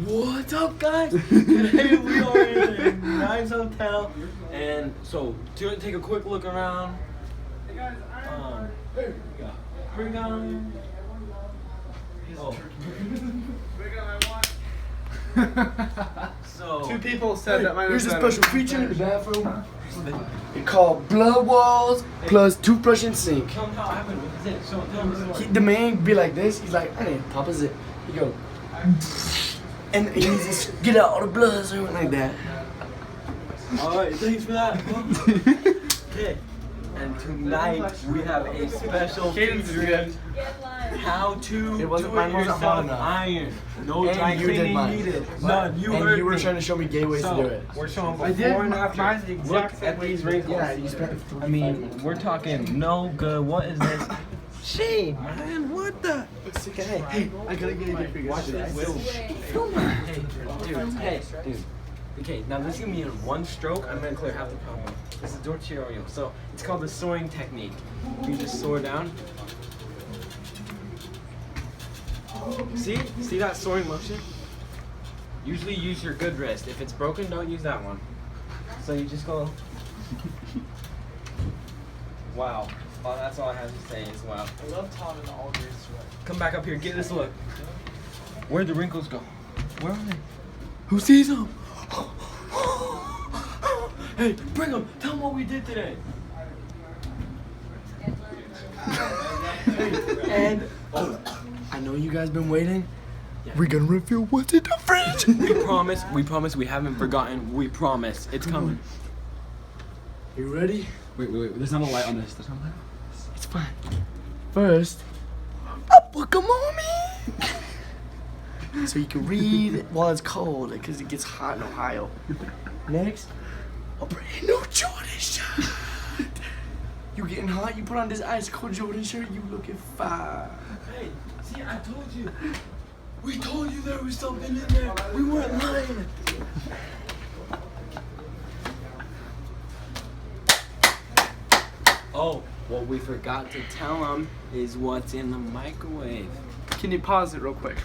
What's up, guys? Today we are in a nice hotel, and so to take a quick look around. Yeah, bring on. Oh. So Two people said that might Here's a have special feature in the bathroom. It's called blood walls plus toothbrush and sink. tell them how it happened. What is it? So tell them this is The man be like this. He's like, hey, Papa Zip. He go, and he just get out all the blood or something like that. Alright, thanks for that. Okay. And tonight we have a special Caden's feature. How to It wasn't- do mine it wasn't hard yourself enough. iron. No And dry you did cleaning mine. needed. None. You And heard you were me. trying to show me gay ways to do it. We're showing I did before and after. mine's the exact Look same at way these you did. wrinkles. Yeah, you spent I mean, we're talking no good. What is this? Shade, man. What the? Hey, I gotta get a figure. Watch this. Hey, dude. Okay, now this is gonna be in one stroke. I'm gonna clear half the problem. This is Dorchio. So it's called the soaring technique. You just soar down. See that soaring motion? Usually use your good wrist. If it's broken, don't use that one. So you just go. Wow. Oh, that's all I have to say is wow. I love Tom and all your sweat. Come back up here. Get this look. Where'd the wrinkles go? Where are they? Who sees him? Hey, bring them. Tell them what we did today. And I know you guys been waiting. We're gonna reveal what's in the fridge. We promise, we haven't forgotten. We promise. It's coming. You ready? Wait. There's not a light on this. There's not a light. It's fine. First, a book of mommy. So you can read while it's cold, because it gets hot in Ohio. Next, a brand new Jordan shirt. You getting hot? You put on this ice cold Jordan shirt. You looking fine. Hey, see, I told you. We told you there was something in there. We weren't lying. Oh, what we forgot to tell them is what's in the microwave. Can you pause it real quick?